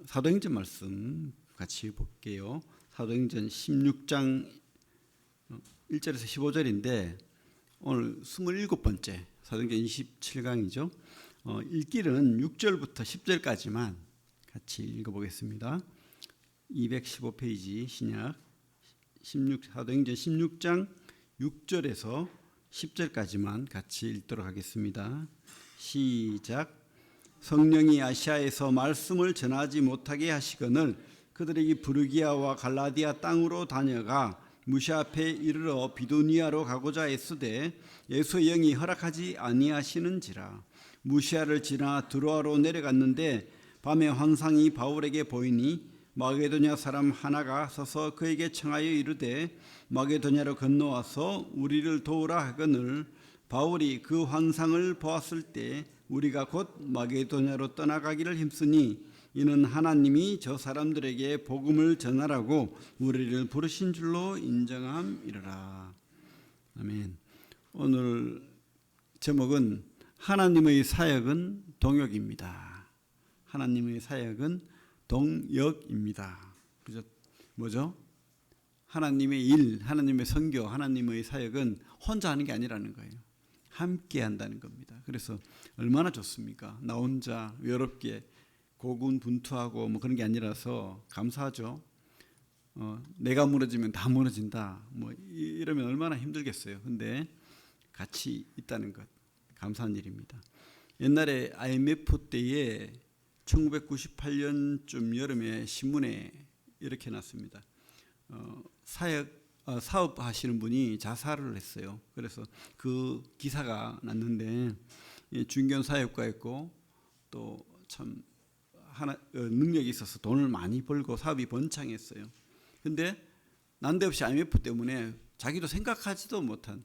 사도행전 말씀 같이 볼게요. 사도행전 16장 1절에서 15절인데 오늘 27번째 사도행전 27강이죠. 읽기는 6절부터 10절까지만 같이 읽어보겠습니다. 215페이지 신약 사도행전 16장 6절에서 10절까지만 같이 읽도록 하겠습니다. 시작. 성령이 아시아에서 말씀을 전하지 못하게 하시거늘 그들이 부르기아와 갈라디아 땅으로 다녀가 무시아 앞에 이르러 비두니아로 가고자 애쓰되 예수의 영이 허락하지 아니하시는지라. 무시아를 지나 드로아로 내려갔는데 밤에 환상이 바울에게 보이니 마게도냐 사람 하나가 서서 그에게 청하여 이르되 마게도냐로 건너와서 우리를 도우라 하거늘 바울이 그 환상을 보았을 때 우리가 곧 마게도냐로 떠나가기를 힘쓰니 이는 하나님이 저 사람들에게 복음을 전하라고 우리를 부르신 줄로 인정함이라. 아멘. 오늘 제목은 하나님의 사역은 동역입니다. 하나님의 사역은 동역입니다. 그죠? 뭐죠? 하나님의 일, 하나님의 선교, 하나님의 사역은 혼자 하는 게 아니라는 거예요. 함께 한다는 겁니다. 그래서 얼마나 좋습니까? 나 혼자 외롭게 고군분투하고 뭐 그런 게 아니라서 감사하죠. 내가 무너지면 다 무너진다. 뭐 이러면 얼마나 힘들겠어요. 근데 같이 있다는 것 감사한 일입니다. 옛날에 IMF 때에 1998년쯤 여름에 신문에 이렇게 났습니다. 사업하시는 분이 자살을 했어요. 그래서 그 기사가 났는데 중견 사업가였고 또 참 능력이 있어서 돈을 많이 벌고 사업이 번창했어요. 근데 난데없이 IMF 때문에 자기도 생각하지도 못한,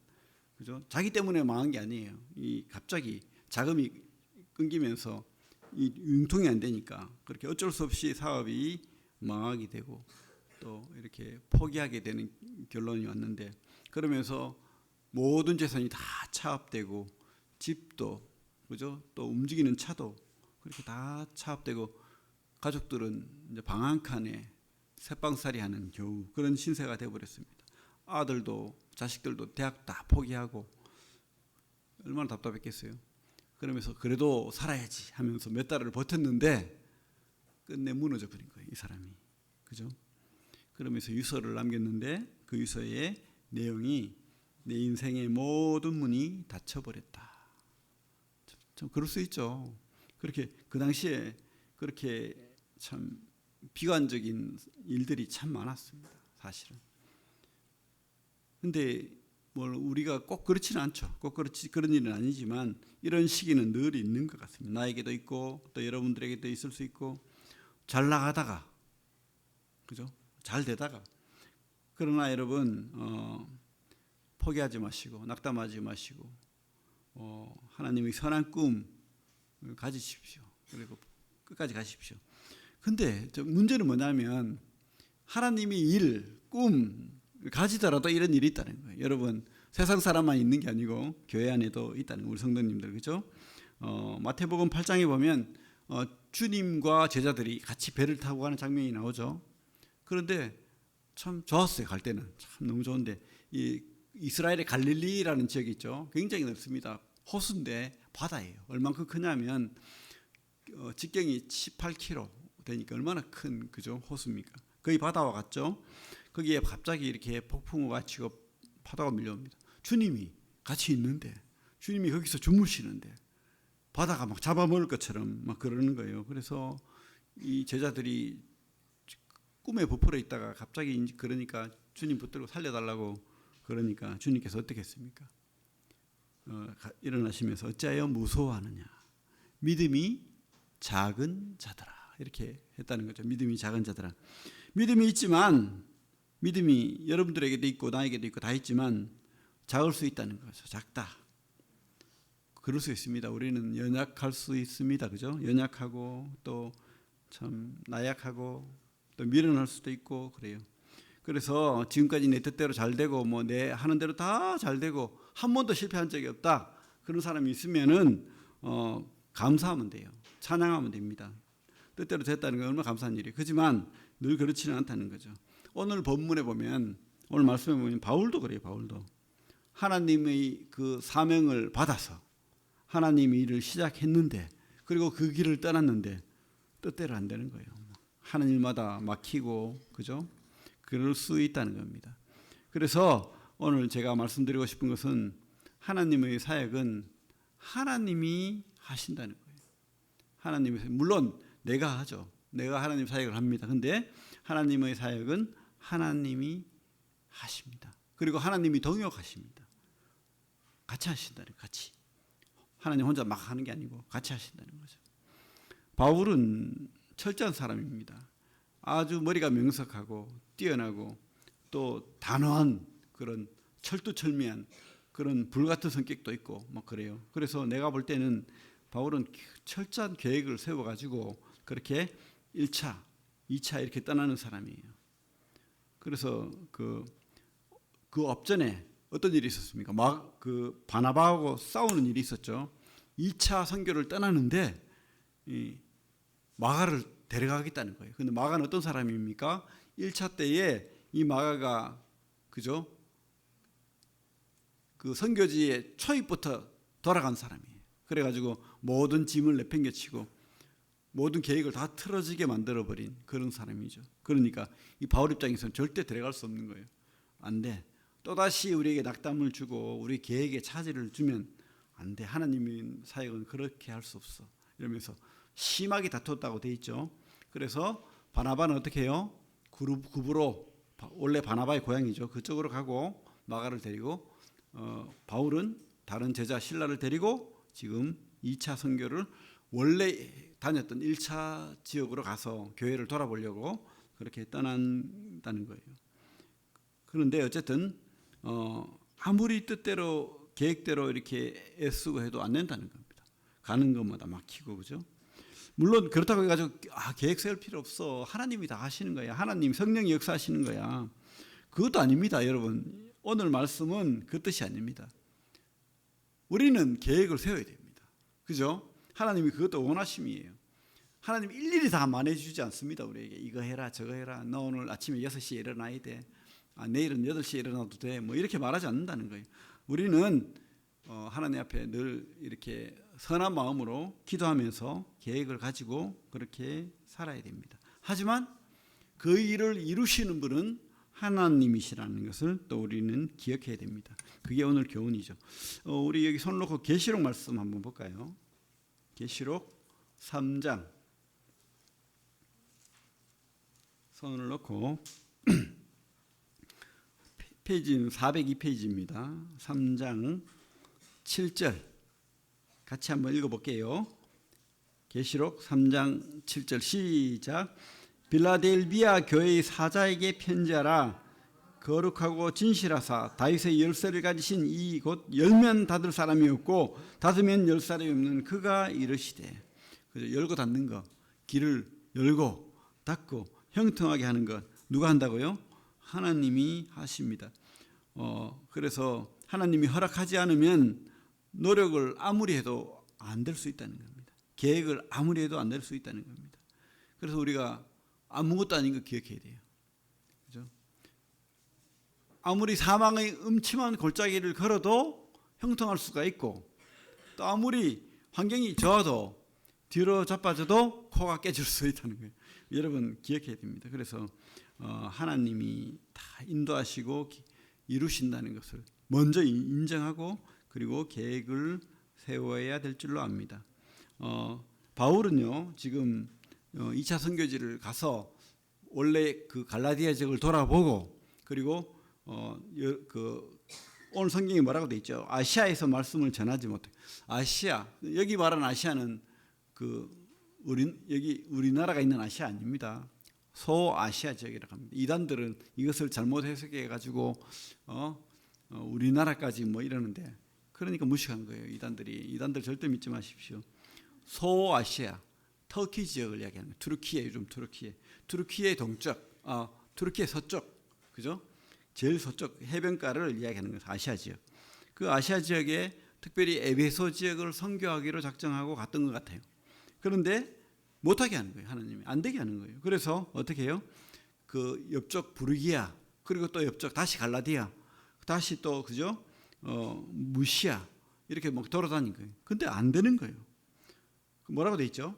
그죠? 자기 때문에 망한 게 아니에요. 갑자기 자금이 끊기면서 융통이 안 되니까 그렇게 어쩔 수 없이 사업이 망하게 되고 또 이렇게 포기하게 되는 결론이 왔는데, 그러면서 모든 재산이 다 차압되고 집도, 그죠? 또 움직이는 차도 그렇게 다 차압되고 가족들은 이제 방 한 칸에 새빵살이 하는 겨우 그런 신세가 되어버렸습니다. 아들도 자식들도 대학 다 포기하고 얼마나 답답했겠어요. 그러면서 그래도 살아야지 하면서 몇 달을 버텼는데 끝내 무너져 버린 거예요, 이 사람이. 그죠? 그러면서 유서를 남겼는데 그 유서의 내용이 내 인생의 모든 문이 닫혀버렸다. 참 그럴 수 있죠. 그렇게 그 당시에 그렇게 참 비관적인 일들이 참 많았습니다, 사실은. 근데 뭘 우리가 꼭 그렇지는 않죠. 꼭 그런 일은 아니지만 이런 시기는 늘 있는 것 같습니다. 나에게도 있고 또 여러분들에게도 있을 수 있고, 잘 나가다가, 그죠? 잘 되다가. 그러나 여러분 포기하지 마시고 낙담하지 마시고 하나님의 선한 꿈을 가지십시오. 그리고 끝까지 가십시오. 근데 문제는 뭐냐면 하나님이 일, 꿈 가지더라도 이런 일이 있다는 거예요. 여러분 세상 사람만 있는 게 아니고 교회 안에도 있다는, 우리 성도님들, 그죠? 마태복음 8장에 보면 주님과 제자들이 같이 배를 타고 가는 장면이 나오죠. 그런데 참 좋았어요. 갈 때는 참 너무 좋은데 이 이스라엘의 갈릴리라는 지역이 있죠. 굉장히 넓습니다. 호수인데 바다예요. 얼만큼 크냐면 직경이 18km 되니까 얼마나 큰, 그죠? 호수입니까? 거의 바다와 같죠. 거기에 갑자기 이렇게 폭풍우가 치고 파도가 밀려옵니다. 주님이 같이 있는데, 주님이 거기서 주무시는데 바다가 막 잡아먹을 것처럼 막 그러는 거예요. 그래서 이 제자들이 꿈에 부풀어 있다가 갑자기 그러니까 주님 붙들고 살려달라고 그러니까 주님께서 어떻게 했습니까? 일어나시면서 어찌하여 무서워하느냐, 믿음이 작은 자들아, 이렇게 했다는 거죠. 믿음이 작은 자들아. 믿음이 있지만, 믿음이 여러분들에게도 있고 나에게도 있고 다 있지만 작을 수 있다는 거죠. 작다. 그럴 수 있습니다. 우리는 연약할 수 있습니다. 그죠? 연약하고 또 참 나약하고 또 미련할 수도 있고 그래요. 그래서 지금까지 내 뜻대로 잘 되고 뭐 내 하는 대로 다 잘 되고 한 번도 실패한 적이 없다. 그런 사람이 있으면은 감사하면 돼요. 찬양하면 됩니다. 뜻대로 됐다는 건 얼마나 감사한 일이에요. 그렇지만 늘 그렇지는 않다는 거죠. 오늘 본문에 보면, 오늘 말씀에 보면 바울도 그래요. 바울도 하나님의 그 사명을 받아서 하나님이 일을 시작했는데, 그리고 그 길을 떠났는데 뜻대로 안 되는 거예요. 하는 일마다 막히고, 그죠? 그럴 수 있다는 겁니다. 그래서 오늘 제가 말씀드리고 싶은 것은, 하나님의 사역은 하나님이 하신다는 거예요. 하나님의 사역, 물론 내가 하죠. 내가 하나님 사역을 합니다. 근데 하나님의 사역은 하나님이 하십니다. 그리고 하나님이 동역하십니다. 같이 하신다는 거예요. 같이. 하나님 혼자 막 하는 게 아니고 같이 하신다는 거죠. 바울은 철저한 사람입니다. 아주 머리가 명석하고 뛰어나고 또 단호한 그런 철두철미한 그런 불같은 성격도 있고 뭐 그래요. 그래서 내가 볼 때는 바울은 철저한 계획을 세워가지고 그렇게 1차, 2차 이렇게 떠나는 사람이에요. 그래서 그 업전에 어떤 일이 있었습니까? 막 그 바나바하고 싸우는 일이 있었죠. 2차 선교를 떠나는데 이 마가를 데려가겠다는 거예요. 근데 마가는 어떤 사람입니까? 1차 때에 이 마가가, 그죠? 그 선교지의 초입부터 돌아간 사람이에요. 그래가지고 모든 짐을 내팽개치고 모든 계획을 다 틀어지게 만들어버린 그런 사람이죠. 그러니까 이 바울 입장에서는 절대 데려갈 수 없는 거예요. 안 돼. 또다시 우리에게 낙담을 주고 우리 계획에 차질을 주면 안 돼. 하나님의 사역은 그렇게 할 수 없어. 이러면서 심하게 다퉜다고 돼 있죠. 그래서 바나바는 어떻게 해요? 굽으로, 원래 바나바의 고향이죠. 그쪽으로 가고 마가를 데리고, 바울은 다른 제자 실라를 데리고 지금 2차 선교를 원래 다녔던 1차 지역으로 가서 교회를 돌아보려고 그렇게 떠난다는 거예요. 그런데 어쨌든 아무리 뜻대로 계획대로 이렇게 애쓰고 해도 안 된다는 겁니다. 가는 것마다 막히고, 그죠? 물론 그렇다고 해가지고 계획 세울 필요 없어. 하나님이 다 하시는 거야. 하나님 성령이 역사하시는 거야. 그것도 아닙니다, 여러분. 오늘 말씀은 그 뜻이 아닙니다. 우리는 계획을 세워야 됩니다. 그죠? 하나님이 그것도 원하심이에요. 하나님 일일이 다 말해주지 않습니다. 우리에게 이거 해라 저거 해라. 너 오늘 아침에 6시에 일어나야 돼. 내일은 8시에 일어나도 돼. 뭐 이렇게 말하지 않는다는 거예요. 우리는 하나님 앞에 늘 이렇게 선한 마음으로 기도하면서 계획을 가지고 그렇게 살아야 됩니다. 하지만 그 일을 이루시는 분은 하나님이시라는 것을 또 우리는 기억해야 됩니다. 그게 오늘 교훈이죠. 우리 여기 손 놓고 계시록 말씀 한번 볼까요? 계시록 3장 손을 놓고 페이지는 402페이지입니다. 3장 7절 같이 한번 읽어볼게요. 계시록 3장 7절 시작. 빌라델비아 교회의 사자에게 편지하라. 거룩하고 진실하사 다윗의 열쇠를 가지신 이 곧 열면 닫을 사람이 없고 닫으면 열 사람이 없는 그가 이르시되. 그죠? 열고 닫는 거, 길을 열고 닫고 형통하게 하는 것 누가 한다고요? 하나님이 하십니다. 그래서 하나님이 허락하지 않으면 노력을 아무리 해도 안 될 수 있다는 겁니다. 계획을 아무리 해도 안 될 수 있다는 겁니다. 그래서 우리가 아무것도 아닌 거 기억해야 돼요. 그죠? 아무리 사망의 음침한 골짜기를 걸어도 형통할 수가 있고, 또 아무리 환경이 좋아도 뒤로 자빠져도 코가 깨질 수 있다는 거예요. 여러분 기억해야 됩니다. 그래서 하나님이 다 인도하시고 이루신다는 것을 먼저 인정하고 그리고 계획을 세워야 될 줄로 압니다. 바울은요 지금 2차 선교지를 가서 원래 그 갈라디아 지역을 돌아보고, 그리고 오늘 성경에 뭐라고 돼 있죠? 아시아에서 말씀을 전하지 못해. 아시아, 여기 말하는 아시아는 여기 우리나라가 있는 아시아 아닙니다. 소아시아 지역이라고 합니다. 이단들은 이것을 잘못 해석해 가지고 우리나라까지 뭐 이러는데, 그러니까 무식한 거예요. 이단들 절대 믿지 마십시오. 소아시아, 터키 지역을 이야기하는 거예요. 투르키예, 요즘 투르키예 동쪽, 투르키예 서쪽, 그죠? 제일 서쪽 해변가를 이야기하는 것은 아시아 지역. 그 아시아 지역에 특별히 에베소 지역을 선교하기로 작정하고 갔던 것 같아요. 그런데 못하게 하는 거예요. 하나님이 안 되게 하는 거예요. 그래서 어떻게 해요? 그 옆쪽 부르기야, 그리고 또 옆쪽 다시 갈라디아, 다시 또 그죠? 무시야, 이렇게 막 돌아다닌 거예요. 근데 안 되는 거예요. 뭐라고 돼 있죠?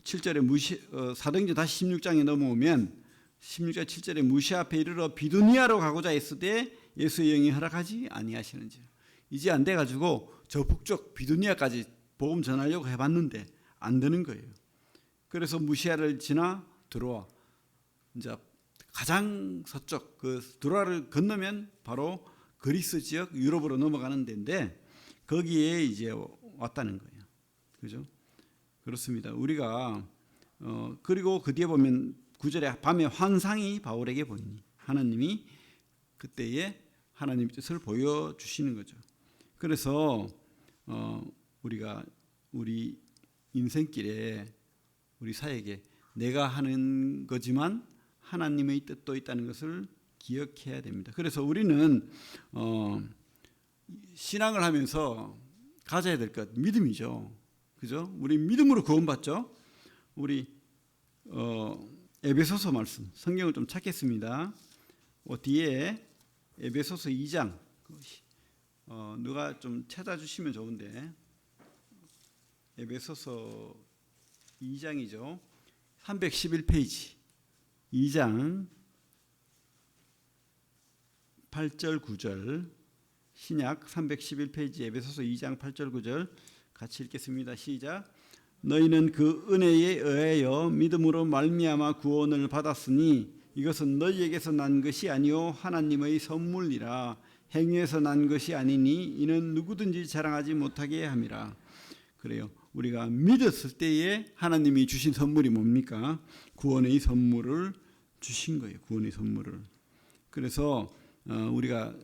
7절에 사도행전 다시 16장에 넘어오면 16장 7절에 무시아 앞에 이르러 비두니아로 가고자 했을 때 예수의 영이 허락하지 아니하시는지. 이제 안 돼가지고 저 북쪽 비두니아까지 복음 전하려고 해봤는데 안 되는 거예요. 그래서 무시아를 지나 들어와 이제 가장 서쪽 그 드로아를 건너면 바로 그리스 지역 유럽으로 넘어가는 데인데 거기에 이제 왔다는 거예요. 그죠? 그렇습니다. 우리가 그리고 그 뒤에 보면 9절에 밤에 환상이 바울에게 보이니 하나님이 그때에 하나님의 뜻을 보여주시는 거죠. 그래서 우리가 우리 인생길에 우리 사역에 내가 하는 거지만 하나님의 뜻도 있다는 것을 기억해야 됩니다. 그래서 우리는 신앙을 하면서 가져야 될 것 믿음이죠. 그죠? 우리 믿음으로 구원받죠. 우리 에베소서 말씀 성경을 좀 찾겠습니다. 뒤에 에베소서 2장 누가 좀 찾아주시면 좋은데 에베소서 2장이죠. 311페이지 2장 8절 9절 신약 311페이지 에베소서 2장 8절 9절 같이 읽겠습니다. 시작. 너희는 그 은혜에 의하여 믿음으로 말미암아 구원을 받았으니 이것은 너희에게서 난 것이 아니요 하나님의 선물이라. 행위에서 난 것이 아니니 이는 누구든지 자랑하지 못하게 함이라. 그래요. 우리가 믿었을 때에 하나님이 주신 선물이 뭡니까? 구원의 선물을 주신 거예요. 구원의 선물을. 그래서 우리가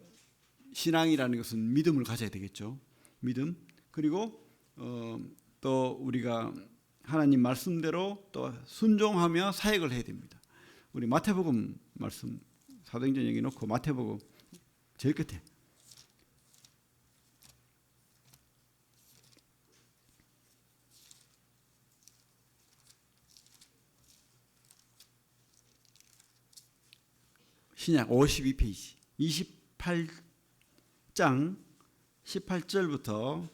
신앙이라는 것은 믿음을 가져야 되겠죠. 믿음. 그리고 또 우리가 하나님 말씀대로 또 순종하며 사역을 해야 됩니다. 우리 마태복음 말씀 사도행전 여기 놓고 마태복음 제일 끝에 신약 52페이지 28장 18절부터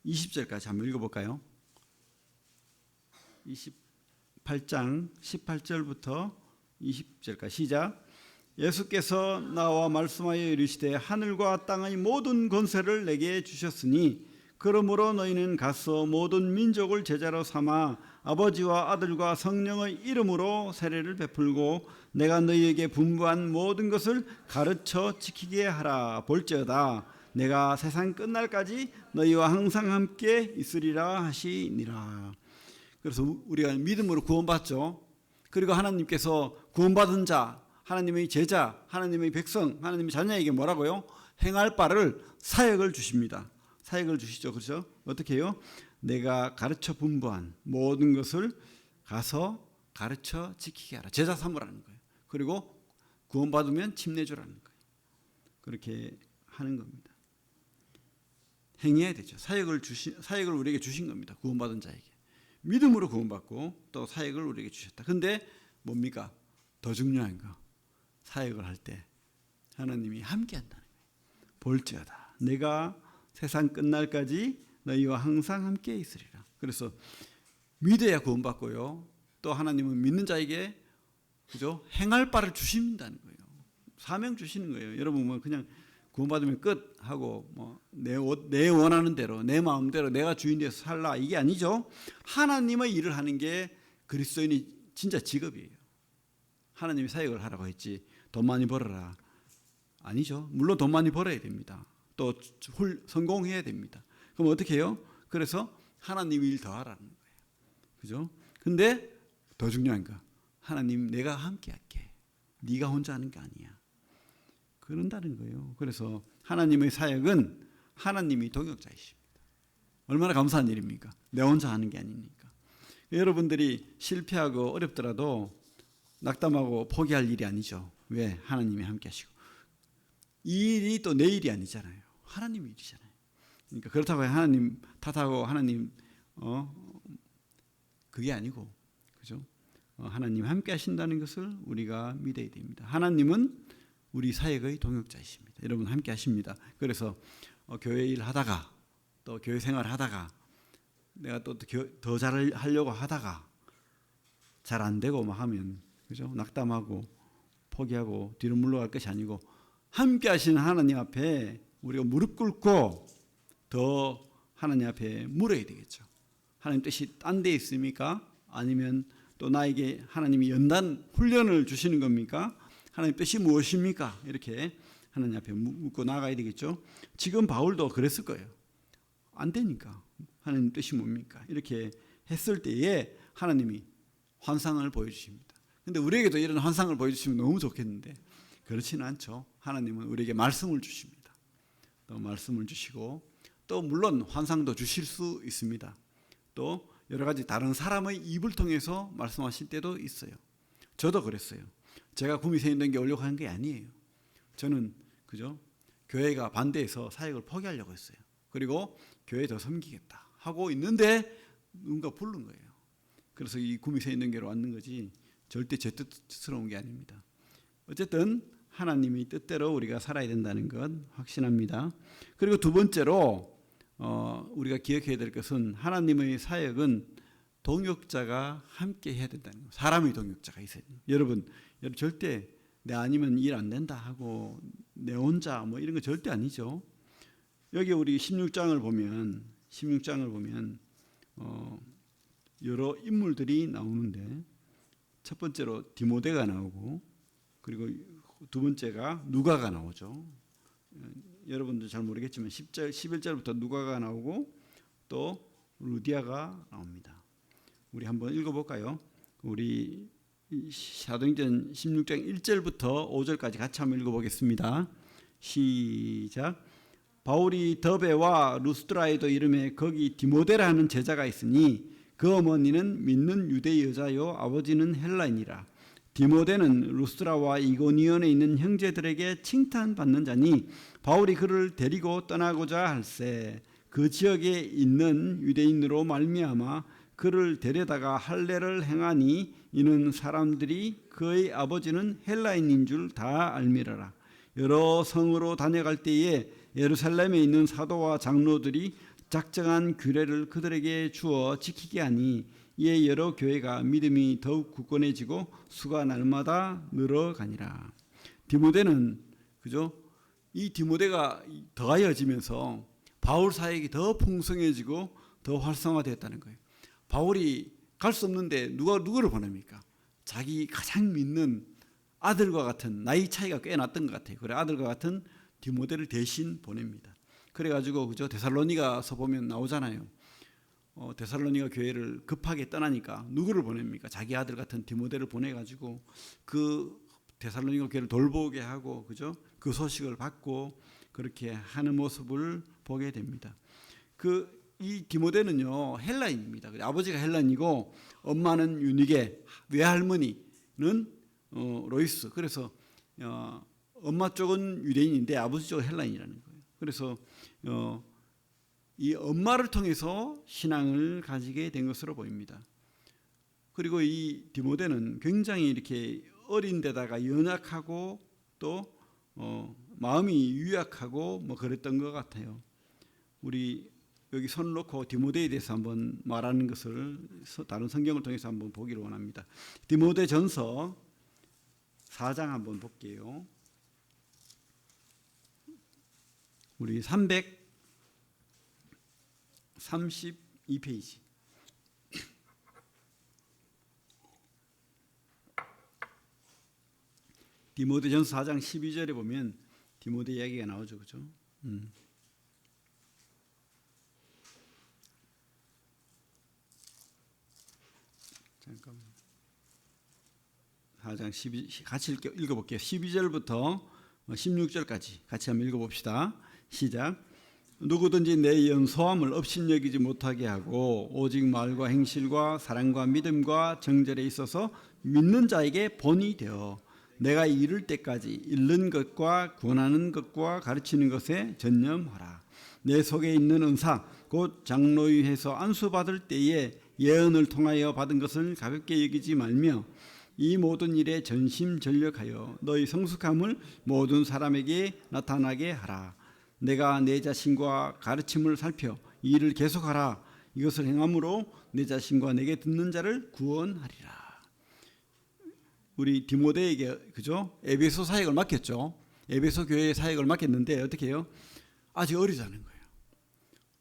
20절까지 한번 읽어볼까요? 28장 18절부터 20절까지 시작. 예수께서 나와 말씀하여 이르시되 하늘과 땅의 모든 권세를 내게 주셨으니 그러므로 너희는 가서 모든 민족을 제자로 삼아 아버지와 아들과 성령의 이름으로 세례를 베풀고 내가 너희에게 분부한 모든 것을 가르쳐 지키게 하라. 볼지어다 내가 세상 끝날까지 너희와 항상 함께 있으리라 하시니라. 그래서 우리가 믿음으로 구원받죠. 그리고 하나님께서 구원받은 자, 하나님의 제자, 하나님의 백성, 하나님의 자녀에게 뭐라고요? 행할 바를 사역을 주십니다. 사역을 주시죠. 그렇죠? 어떻게 해요? 내가 가르쳐 분부한 모든 것을 가서 가르쳐 지키게 하라. 제자 삼으라는 거예요. 그리고 구원받으면 침례주라는 거예요. 그렇게 하는 겁니다. 행해야 되죠. 사역을 우리에게 주신 겁니다. 구원받은 자에게. 믿음으로 구원받고 또 사역을 우리에게 주셨다. 근데 뭡니까? 더 중요한 거. 사역을 할 때 하나님이 함께 한다는 거예요. 볼지어다 내가 세상 끝날까지 너희와 항상 함께 있으리라. 그래서 믿어야 구원받고요. 또 하나님은 믿는 자에게 그죠? 행할 바를 주신다는 거예요. 사명 주시는 거예요. 여러분 뭐 그냥 구원받으면 끝 하고 뭐 내 원하는 대로 내 마음대로 내가 주인 되어서 살라 이게 아니죠. 하나님의 일을 하는 게 그리스도인이 진짜 직업이에요. 하나님이 사역을 하라고 했지 돈 많이 벌어라 아니죠. 물론 돈 많이 벌어야 됩니다. 또 성공해야 됩니다. 그럼 어떻게 해요? 그래서 하나님 일 더 하라는 거예요. 그죠? 근데 더 중요한 거 하나님 내가 함께 할게. 네가 혼자 하는 게 아니야. 그런다는 거예요. 그래서 하나님의 사역은 하나님이 동역자이십니다. 얼마나 감사한 일입니까? 내 혼자 하는 게 아니니까. 여러분들이 실패하고 어렵더라도 낙담하고 포기할 일이 아니죠. 왜? 하나님이 함께 하시고. 이 일이 또 내 일이 아니잖아요. 하나님 일이잖아요. 그러니까 그렇다고 하나님 탓하고 하나님 그게 아니고, 그죠? 하나님 함께 하신다는 것을 우리가 믿어야 됩니다. 하나님은 우리 사역의 동역자이십니다. 여러분 함께 하십니다. 그래서 교회 일 하다가 또 교회 생활 하다가 내가 또 더 잘하려고 하다가 잘 안 되고 막 하면, 그죠? 낙담하고 포기하고 뒤로 물러갈 것이 아니고 함께 하시는 하나님 앞에 우리가 무릎 꿇고 더 하나님 앞에 물어야 되겠죠. 하나님 뜻이 딴 데 있습니까? 아니면 또 나에게 하나님이 연단 훈련을 주시는 겁니까? 하나님 뜻이 무엇입니까? 이렇게 하나님 앞에 묻고 나가야 되겠죠. 지금 바울도 그랬을 거예요. 안 되니까 하나님 뜻이 뭡니까? 이렇게 했을 때에 하나님이 환상을 보여주십니다. 근데 우리에게도 이런 환상을 보여주시면 너무 좋겠는데 그렇지는 않죠. 하나님은 우리에게 말씀을 주십니다. 또 말씀을 주시고 또 물론 환상도 주실 수 있습니다. 또 여러 가지 다른 사람의 입을 통해서 말씀하실 때도 있어요. 저도 그랬어요. 제가 구미새인동교회 오려고 한 게 아니에요. 저는 그죠? 교회가 반대해서 사역을 포기하려고 했어요. 그리고 교회 더 섬기겠다 하고 있는데 누군가 부른 거예요. 그래서 이 구미새인동교회로 왔는 거지 절대 제 뜻스러운 게 아닙니다. 어쨌든 하나님의 뜻대로 우리가 살아야 된다는 것 확신합니다. 그리고 두 번째로 우리가 기억해야 될 것은 하나님의 사역은 동역자가 함께 해야 된다는 거예요. 사람의 동역자가 있어야 돼요. 여러분 절대 내 아니면 일 안 된다 하고 내 혼자 뭐 이런 거 절대 아니죠. 여기 우리 16장을 보면 여러 인물들이 나오는데 첫 번째로 디모데가 나오고 그리고 두 번째가 누가가 나오죠. 여러분들 잘 모르겠지만 10절, 11절부터 누가가 나오고 또 루디아가 나옵니다. 우리 한번 읽어볼까요? 우리 사도행전 16장 1절부터 5절까지 같이 한번 읽어보겠습니다. 시작. 바울이 더베와 루스드라에도 이름에 거기 디모데라는 제자가 있으니 그 어머니는 믿는 유대 여자요 아버지는 헬라인이라. 디모데는 루스드라와 이고니온에 있는 형제들에게 칭찬받는 자니 바울이 그를 데리고 떠나고자 할세 그 지역에 있는 유대인으로 말미암아 그를 데려다가 할례를 행하니 이는 사람들이 그의 아버지는 헬라인인 줄 다 알미러라. 여러 성으로 다녀갈 때에 예루살렘에 있는 사도와 장로들이 작정한 규례를 그들에게 주어 지키게 하니 이에 여러 교회가 믿음이 더욱 굳건해지고 수가 날마다 늘어가니라. 디모데는 그죠? 이 디모데가 더하여지면서 바울 사역이 더 풍성해지고 더 활성화되었다는 거예요. 바울이 갈 수 없는데 누구를 보냅니까? 자기 가장 믿는 아들과 같은 나이 차이가 꽤 났던 것 같아요. 그래 아들과 같은 디모데를 대신 보냅니다. 그래가지고 그죠? 데살로니가서 보면 나오잖아요. 데살로니가 교회를 급하게 떠나니까 누구를 보냅니까? 자기 아들 같은 디모데를 보내가지고 그 데살로니가 교회를 돌보게 하고 그죠? 그 소식을 받고 그렇게 하는 모습을 보게 됩니다. 이 디모데는요 헬라인입니다. 아버지가 헬라인이고 엄마는 유니게, 외할머니는 로이스. 그래서 엄마 쪽은 유대인인데 아버지 쪽은 헬라인이라는 거예요. 그래서 이 엄마를 통해서 신앙을 가지게 된 것으로 보입니다. 그리고 이 디모데는 굉장히 이렇게 어린 데다가 연약하고 또 마음이 유약하고 뭐 그랬던 것 같아요. 우리 여기 손 놓고 디모데에 대해서 한번 말하는 것을 다른 성경을 통해서 한번 보기를 원합니다. 디모데 전서 4장 한번 볼게요. 우리 332페이지. 디모데전서 4장 12절에 보면 디모데 이야기가 나오죠, 그죠? 잠깐만. 4장 12 같이 읽어볼게요. 12절부터 16절까지 같이 한번 읽어봅시다. 시작. 누구든지 내 연소함을 업신여기지 못하게 하고 오직 말과 행실과 사랑과 믿음과 정절에 있어서 믿는 자에게 본이 되어 내가 이를 때까지 읽는 것과 권하는 것과 가르치는 것에 전념하라. 내 속에 있는 은사 곧 장로위에서 안수받을 때에 예언을 통하여 받은 것을 가볍게 여기지 말며 이 모든 일에 전심전력하여 너희 성숙함을 모든 사람에게 나타나게 하라. 내가 내 자신과 가르침을 살펴 이 일을 계속하라. 이것을 행함으로 내 자신과 내게 듣는 자를 구원하리라. 우리 디모데에게 그죠? 에베소 사역을 맡겼죠. 에베소 교회의 사역을 맡겼는데 어떻게 해요? 아직 어리다는 거예요.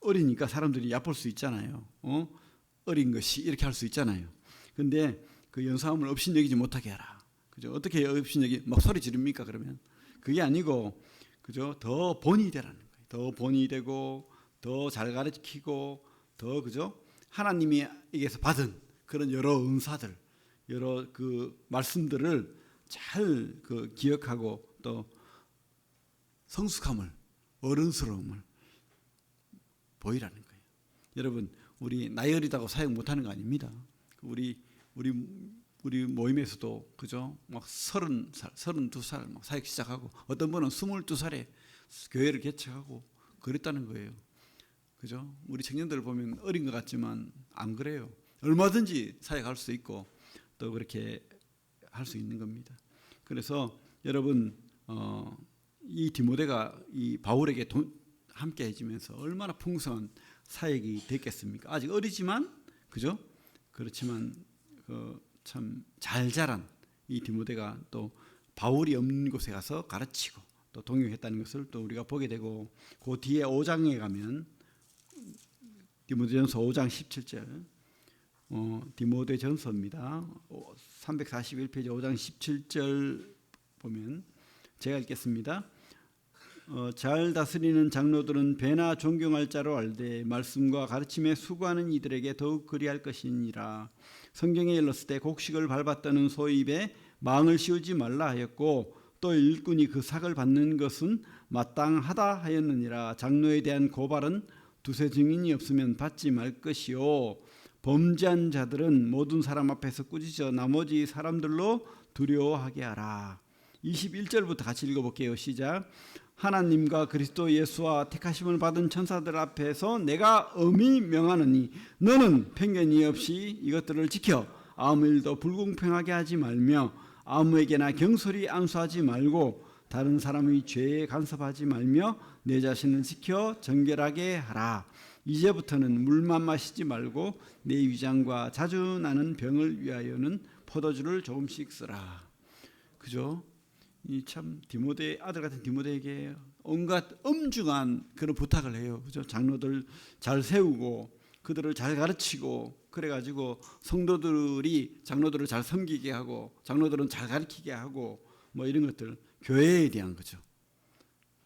어리니까 사람들이 얕볼 수 있잖아요. 어린 것이 이렇게 할 수 있잖아요. 근데 그 연사함을 업신여기지 못하게 하라. 그죠? 어떻게 업신여기 막 소리 지릅니까? 그러면 그게 아니고 그죠? 더 본이 되라는 거예요. 더 본이 되고 더 잘 가르치고 더 그죠? 하나님에게서 받은 그런 여러 은사들, 여러 그 말씀들을 잘 그 기억하고 또 성숙함을, 어른스러움을 보이라는 거예요. 여러분, 우리 나이 어리다고 사역 못하는 거 아닙니다. 우리 모임에서도 그죠? 막 30살, 32살 막 사역 시작하고 어떤 분은 22살에 교회를 개척하고 그랬다는 거예요. 그죠? 우리 청년들을 보면 어린 것 같지만 안 그래요. 얼마든지 사역할 수 있고 또 그렇게 할 수 있는 겁니다. 그래서 여러분 이 디모데가 이 바울에게 함께 해주면서 얼마나 풍성한 사역이 됐겠습니까? 아직 어리지만 그죠? 그렇지만 참 잘 자란 이 디모데가 또 바울이 없는 곳에 가서 가르치고 또 동역했다는 것을 또 우리가 보게 되고 그 뒤에 5장에 가면 디모데전서 5장 17절 디모데전서입니다. 341페이지 5장 17절 보면 제가 읽겠습니다. 잘 다스리는 장로들은 배나 존경할 자로 알되 말씀과 가르침에 수고하는 이들에게 더욱 그리할 것이니라. 성경에 일렀을 때 곡식을 밟았다는 소입에 망을 씌우지 말라 하였고 또 일꾼이 그 삭을 받는 것은 마땅하다 하였느니라. 장로에 대한 고발은 두세 증인이 없으면 받지 말 것이요 범죄한 자들은 모든 사람 앞에서 꾸짖어 나머지 사람들로 두려워하게 하라. 21절부터 같이 읽어볼게요. 시작. 하나님과 그리스도 예수와 택하심을 받은 천사들 앞에서 내가 엄히 명하노니 너는 편견이 없이 이것들을 지켜 아무 일도 불공평하게 하지 말며 아무에게나 경솔히 안수하지 말고 다른 사람의 죄에 간섭하지 말며 내 자신을 지켜 정결하게 하라. 이제부터는 물만 마시지 말고 내 위장과 자주 나는 병을 위하여는 포도주를 조금씩 쓰라. 그죠? 이 참 디모데 아들 같은 디모데에게 온갖 엄중한 그런 부탁을 해요. 그죠? 장로들 잘 세우고 그들을 잘 가르치고 그래가지고 성도들이 장로들을 잘 섬기게 하고 장로들은 잘 가르치게 하고 뭐 이런 것들 교회에 대한 거죠.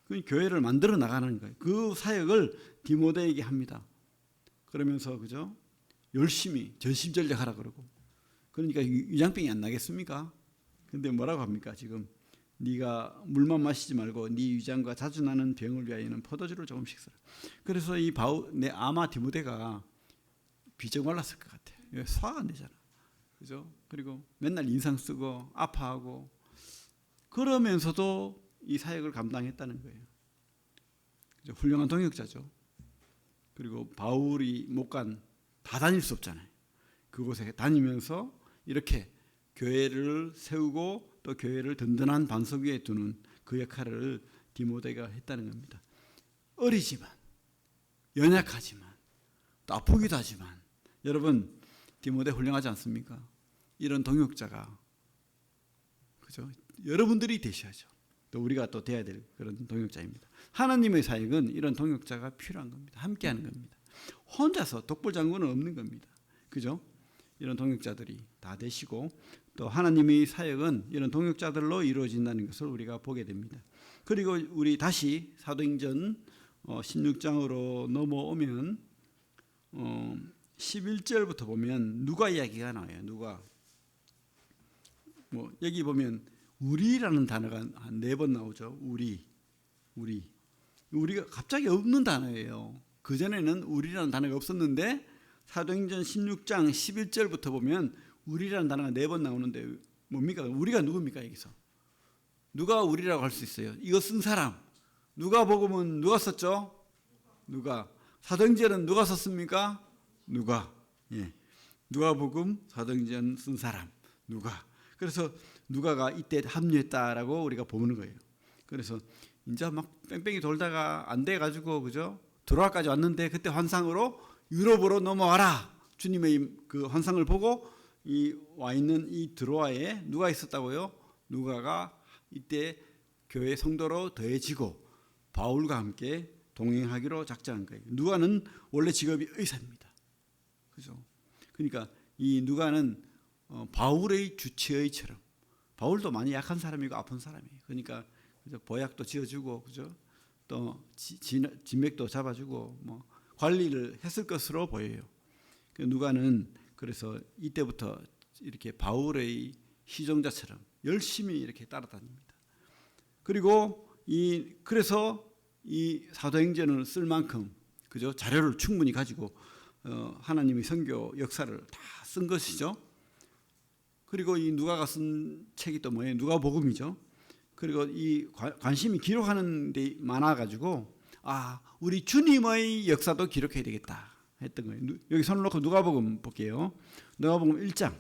그 교회를 만들어 나가는 거예요. 그 사역을 디모데에게 합니다. 그러면서 그죠? 열심히 전심전력하라 그러고 그러니까 위장병이 안 나겠습니까? 근데 뭐라고 합니까 지금? 네가 물만 마시지 말고 네 위장과 자주 나는 병을 위하여는 포도주를 조금씩 쓰라. 그래서 이 아마 디모데가 비정 말랐을 것 같아요. 소화가 안 되잖아. 그죠? 그리고 맨날 인상 쓰고 아파하고 그러면서도 이 사역을 감당했다는 거예요. 그죠? 훌륭한 동역자죠. 그리고 바울이 못 간 다 다닐 수 없잖아요. 그곳에 다니면서 이렇게 교회를 세우고 또 교회를 든든한 반석 위에 두는 그 역할을 디모데가 했다는 겁니다. 어리지만 연약하지만 또 아프기도 하지만 여러분 디모데 훌륭하지 않습니까? 이런 동역자가 그죠? 여러분들이 되셔야죠. 또 우리가 또 돼야 될 그런 동역자입니다. 하나님의 사역은 이런 동역자가 필요한 겁니다. 함께하는 겁니다. 혼자서 독불장군은 없는 겁니다. 그죠? 이런 동역자들이 다 되시고 또 하나님의 사역은 이런 동역자들로 이루어진다는 것을 우리가 보게 됩니다. 그리고 우리 다시 사도행전 16장으로 넘어오면 11절부터 보면 누가 이야기가 나와요. 누가 뭐 여기 보면 우리라는 단어가 한 4번 나오죠. 우리가 갑자기 없는 단어예요. 그전에는 우리라는 단어가 없었는데 사도행전 16장 11절부터 보면 우리라는 단어가 4번 나오는데 뭡니까? 우리가 누굽니까? 여기서 누가 우리라고 할 수 있어요? 이거 쓴 사람 누가복음은 누가 썼죠? 누가. 사도행전은 누가 썼습니까? 누가. 예. 누가복음 사도행전 쓴 사람 누가. 그래서 누가가 이때 합류했다라고 우리가 보는 거예요. 그래서 이제 막 뺑뺑이 돌다가 안 돼 가지고 그죠? 드로아까지 왔는데 그때 환상으로 유럽으로 넘어와라. 주님의 그 환상을 보고 이 와 있는 이 드로아에 누가 있었다고요? 누가가 이때 교회 성도로 더해지고 바울과 함께 동행하기로 작정한 거예요. 누가는 원래 직업이 의사입니다. 그죠? 그러니까 이 누가는 바울의 주치의처럼, 바울도 많이 약한 사람이고 아픈 사람이에요. 그러니까 그죠? 보약도 지어주고 그죠? 또 진맥도 잡아주고 뭐 관리를 했을 것으로 보여요. 누가는 그래서 이때부터 이렇게 바울의 시종자처럼 열심히 이렇게 따라다닙니다. 그리고 그래서 이 사도행전을 쓸 만큼 그죠? 자료를 충분히 가지고 하나님의 선교 역사를 다 쓴 것이죠. 그리고 이 누가가 쓴 책이 또 뭐예요? 누가복음이죠. 그리고 이 관심이 기록하는 데 많아가지고 우리 주님의 역사도 기록해야 되겠다 했던 거예요. 여기 손을 놓고 누가복음 볼게요. 누가복음 1장.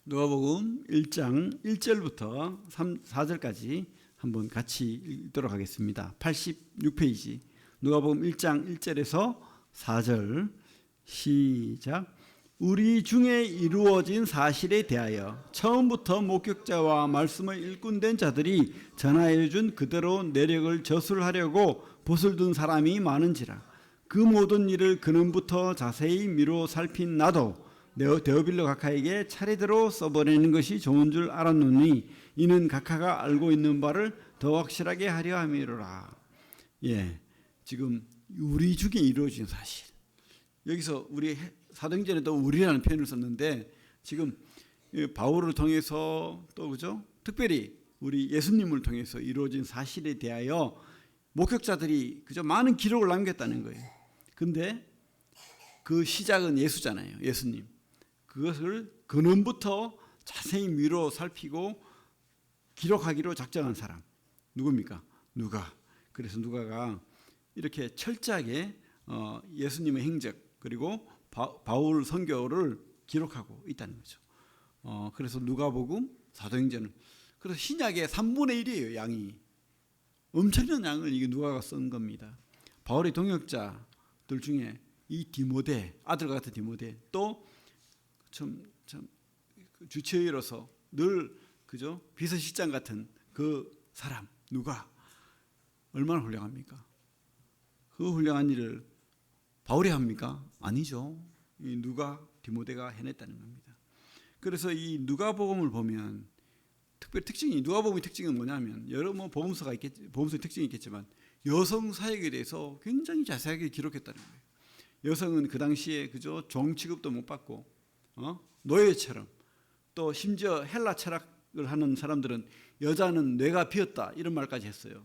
누가복음 1장 1절부터 4절까지 한번 같이 읽도록 하겠습니다. 86페이지 누가복음 1장 1절에서 4절 시작. 우리 중에 이루어진 사실에 대하여 처음부터 목격자와 말씀의 일꾼된 자들이 전하여 준 그대로 내력을 저술하려고 봇을 든 사람이 많은지라. 그 모든 일을 그는부터 자세히 미루어 살핀 나도 데오빌로 각하에게 차례대로 써보내는 것이 좋은 줄 알았노니 이는 각하가 알고 있는 바를 더 확실하게 하려 함이로라. 지금 우리 중에 이루어진 사실. 여기서 우리 사도행전에도 우리라는 표현을 썼는데 지금 바울을 통해서 또 그죠? 특별히 우리 예수님을 통해서 이루어진 사실에 대하여 목격자들이 그저 많은 기록을 남겼다는 거예요. 근데 그 시작은 예수잖아요. 예수님. 그것을 근원부터 자세히 미루어 살피고 기록하기로 작정한 사람 누굽니까? 누가. 그래서 누가가 이렇게 철저하게 예수님의 행적 그리고 바울 선교를 기록하고 있다는 거죠. 그래서 누가복음 사도행전은 그래서 신약의 3분의 1이에요. 양이 엄청난 양을 이게 누가가 쓴 겁니다. 바울의 동역자들 중에 이 디모데 아들과 같은 디모데 또 참 주치의로서 늘 그죠 비서실장 같은 그 사람 누가 얼마나 훌륭합니까? 그 훌륭한 일을 바울이 합니까? 아니죠. 이 누가 디모데가 해냈다는 겁니다. 그래서 이 누가복음을 보면 특별 특징이 누가복음의 특징은 뭐냐면 여러 복음서의 특징이 있겠지만 여성 사역에 대해서 굉장히 자세하게 기록했다는 거예요. 여성은 그 당시에 그저 종 취급도 못 받고 노예처럼 또 심지어 헬라 철학을 하는 사람들은 여자는 뇌가 비었다 이런 말까지 했어요.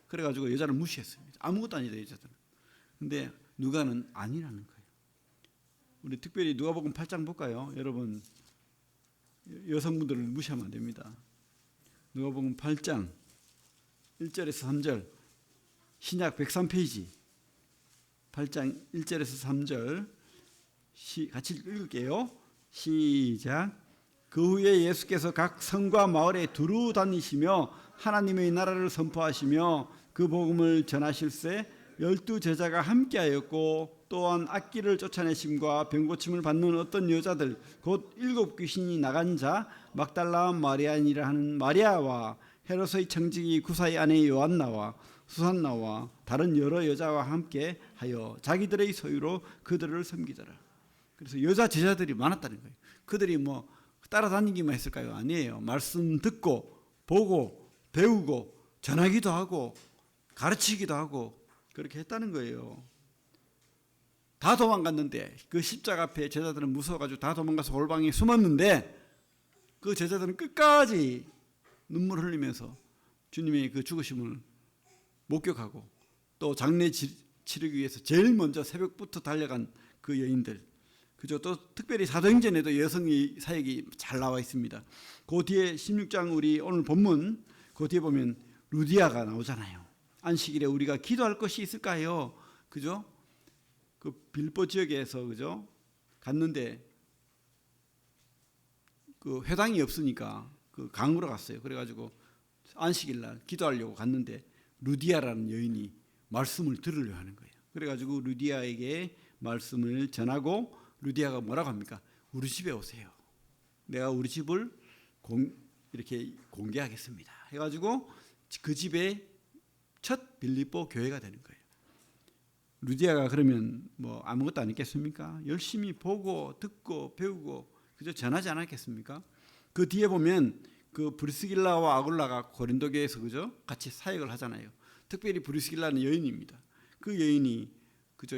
그래가지고 여자를 무시했습니다. 아무것도 아니다 여자들은. 근데 누가는 아니라는 거예요. 우리 특별히 누가복음 8장 볼까요? 여러분 여성분들을 무시하면 안 됩니다. 누가복음 8장 1절에서 3절 신약 103페이지 8장 1절에서 3절 같이 읽을게요. 시작. 그 후에 예수께서 각 성과 마을에 두루 다니시며 하나님의 나라를 선포하시며 그 복음을 전하실세 12 제자가 함께하였고 또한 악기를 쫓아내심과 병고침을 받는 어떤 여자들 곧 7 귀신이 나간 자 막달라 마리아니라 하는 마리아와 헤롯의 청지기 구사의 아내 요한나와 수산나와 다른 여러 여자와 함께 하여 자기들의 소유로 그들을 섬기더라. 그래서 여자 제자들이 많았다는 거예요. 그들이 뭐 따라다니기만 했을까요? 아니에요. 말씀 듣고 보고 배우고 전하기도 하고 가르치기도 하고 그렇게 했다는 거예요. 다 도망갔는데 그 십자가 앞에 제자들은 무서워가지고 다 도망가서 골방에 숨었는데 그 제자들은 끝까지 눈물 흘리면서 주님의 그 죽으심을 목격하고 또 장례 치르기 위해서 제일 먼저 새벽부터 달려간 그 여인들 그죠? 또 특별히 사도행전에도 여성의 사역이 잘 나와 있습니다. 그 뒤에 16장 우리 오늘 본문 그 뒤에 보면 루디아가 나오잖아요. 안식일에 우리가 기도할 것이 있을까요? 그죠? 그 빌보 지역에서 그죠? 갔는데 그 회당이 없으니까 그 강으로 갔어요. 그래가지고 안식일 날 기도하려고 갔는데 루디아라는 여인이 말씀을 들으려 하는 거예요. 그래가지고 루디아에게 말씀을 전하고 루디아가 뭐라고 합니까? 우리 집에 오세요. 내가 우리 집을 이렇게 공개하겠습니다. 해가지고 그 집에 첫 빌립보 교회가 되는 거예요. 루디아가 그러면 뭐 아무것도 안 했겠습니까? 열심히 보고 듣고 배우고 그저 전하지 않았겠습니까? 그 뒤에 보면 그 브리스길라와 아굴라가 고린도 교회에서 그죠? 같이 사역을 하잖아요. 특별히 브리스길라는 여인입니다. 그 여인이 그저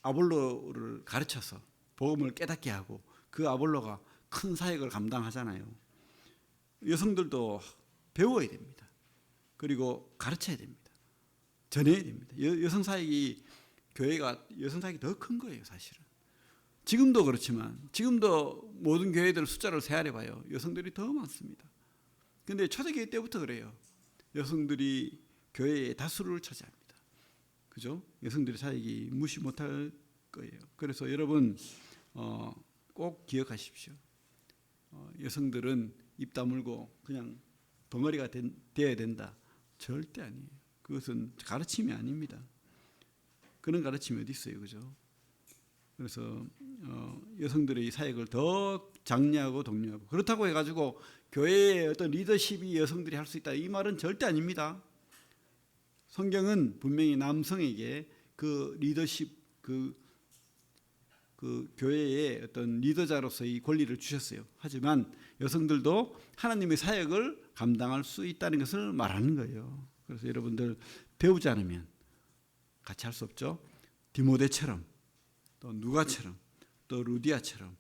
아볼로를 가르쳐서 복음을 깨닫게 하고 그 아볼로가 큰 사역을 감당하잖아요. 여성들도 배워야 됩니다. 그리고 가르쳐야 됩니다. 전해야 됩니다. 여성 사역이 교회가 여성 사역이 더 큰 거예요, 사실은. 지금도 그렇지만 지금도 모든 교회들 숫자를 세알해 봐요. 여성들이 더 많습니다. 근데 초대교회 때부터 그래요. 여성들이 교회의 다수를 차지합니다. 그죠? 여성들의 사역이 무시 못할 거예요. 그래서 여러분 꼭 기억하십시오. 여성들은 입 다물고 그냥 덩어리가 되어야 된다. 절대 아니에요. 그것은 가르침이 아닙니다. 그런 가르침이 어디 있어요, 그죠? 그래서 여성들의 사역을 더 장려하고 독려하고 그렇다고 해가지고 교회의 어떤 리더십이 여성들이 할 수 있다 이 말은 절대 아닙니다. 성경은 분명히 남성에게 그 리더십 그 교회의 어떤 리더자로서의 권리를 주셨어요. 하지만 여성들도 하나님의 사역을 감당할 수 있다는 것을 말하는 거예요. 그래서 여러분들 배우지 않으면 같이 할 수 없죠. 디모데처럼 또 누가처럼 또 루디아처럼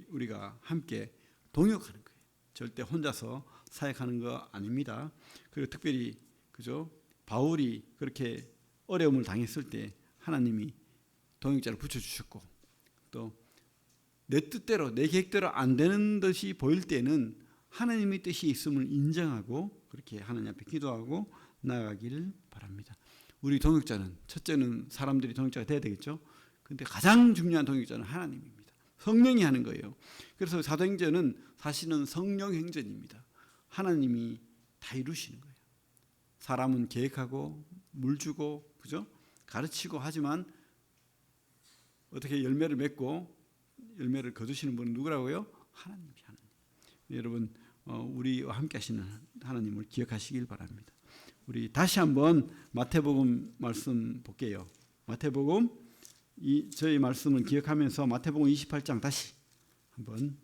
우리가 함께 동역하는 거예요. 절대 혼자서 사역하는 거 아닙니다. 그리고 특별히 그죠? 바울이 그렇게 어려움을 당했을 때 하나님이 동역자를 붙여주셨고 또 내 뜻대로 내 계획대로 안 되는 듯이 보일 때는 하나님의 뜻이 있음을 인정하고 그렇게 하나님 앞에 기도하고 나아가기를 바랍니다. 우리 동역자는 첫째는 사람들이 동역자가 돼야 되겠죠. 근데 가장 중요한 동역자는 하나님입니다. 성령이 하는 거예요. 그래서 사도행전은 사실은 성령 행전입니다. 하나님이 다 이루시는 거예요. 사람은 계획하고 물 주고 그죠? 가르치고 하지만 어떻게 열매를 맺고 열매를 거두시는 분은 누구라고요? 하나님이 하나님. 여러분 우리와 함께 하시는 하나님을 기억하시길 바랍니다. 우리 다시 한번 마태복음 말씀 볼게요. 마태복음 저희 말씀을 기억하면서 마태복음 28장 다시 한번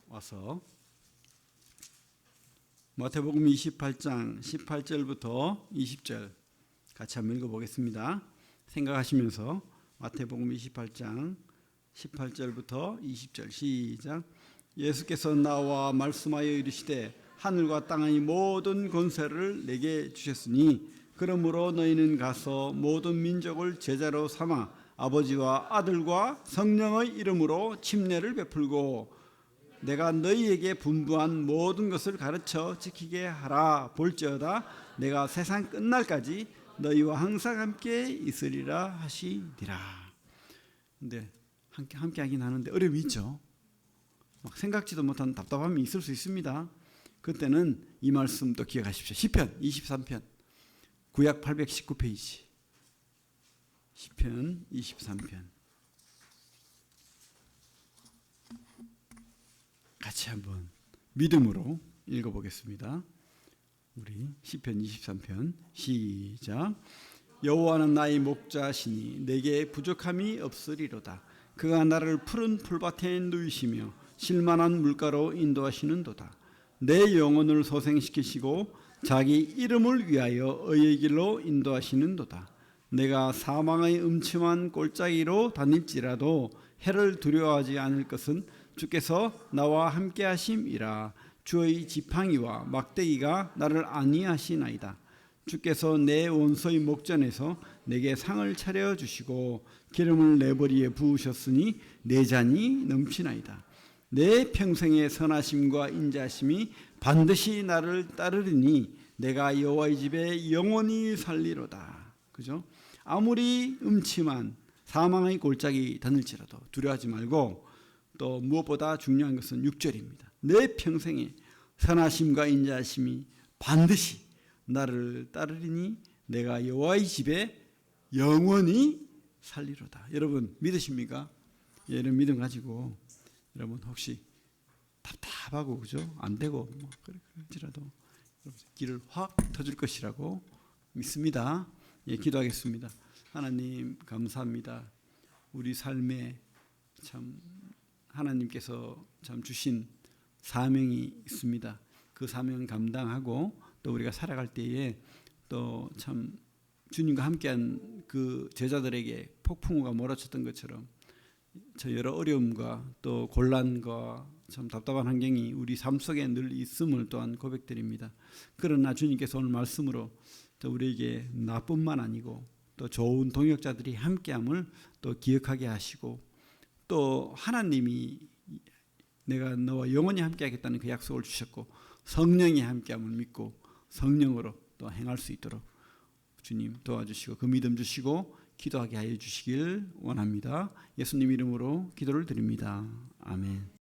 와서 마태복음 28장 18절부터 20절 같이 한번 읽어보겠습니다. 생각하시면서 마태복음 28장 18절부터 20절 시작. 예수께서 나와 말씀하여 이르시되 하늘과 땅의 모든 권세를 내게 주셨으니 그러므로 너희는 가서 모든 민족을 제자로 삼아 아버지와 아들과 성령의 이름으로 침례를 베풀고 내가 너희에게 분부한 모든 것을 가르쳐 지키게 하라. 볼지어다 내가 세상 끝날까지 너희와 항상 함께 있으리라 하시니라. 근데 함께 하긴 하는데 어려움이 있죠. 막 생각지도 못한 답답함이 있을 수 있습니다. 그때는 이 말씀도 기억하십시오. 시편 23편 구약 819페이지 시편 23편 같이 한번 믿음으로 읽어보겠습니다. 우리 시편 23편 시작. 여호와는 나의 목자시니 내게 부족함이 없으리로다. 그가 나를 푸른 풀밭에 누이시며 실만한 물가로 인도하시는도다. 내 영혼을 소생시키시고 자기 이름을 위하여 의의 길로 인도하시는도다. 내가 사망의 음침한 골짜기로 다닐지라도 해를 두려워하지 않을 것은 주께서 나와 함께 하심이라. 주의 지팡이와 막대기가 나를 안위하시나이다. 주께서 내 원소의 목전에서 내게 상을 차려주시고 기름을 내 머리에 부으셨으니 내 잔이 넘치나이다. 내 평생의 선하심과 인자하심이 반드시 나를 따르리니 내가 여호와의 집에 영원히 살리로다. 그죠? 아무리 음침한 사망의 골짜기 다닐지라도 두려워하지 말고, 또 무엇보다 중요한 것은 6절입니다. 내 평생에 선하심과 인자하심이 반드시 나를 따르리니 내가 여호와의 집에 영원히 살리로다. 여러분 믿으십니까? 이런 믿음 가지고 여러분 혹시 답답하고 그죠? 안 되고 뭐 그럴지라도 길을 확 터줄 것이라고 믿습니다. 예, 기도하겠습니다. 하나님 감사합니다. 우리 삶에 참 하나님께서 참 주신 사명이 있습니다. 그 사명 감당하고 또 우리가 살아갈 때에 또 참 주님과 함께한 그 제자들에게 폭풍우가 몰아쳤던 것처럼 저 여러 어려움과 또 곤란과 참 답답한 환경이 우리 삶 속에 늘 있음을 또한 고백드립니다. 그러나 주님께서 오늘 말씀으로 또 우리에게 나뿐만 아니고 또 좋은 동역자들이 함께함을 또 기억하게 하시고, 또 하나님이 내가 너와 영원히 함께하겠다는 그 약속을 주셨고 성령이 함께함을 믿고 성령으로 또 행할 수 있도록 주님 도와주시고 그 믿음 주시고 기도하게 하여 주시길 원합니다. 예수님 이름으로 기도를 드립니다. 아멘.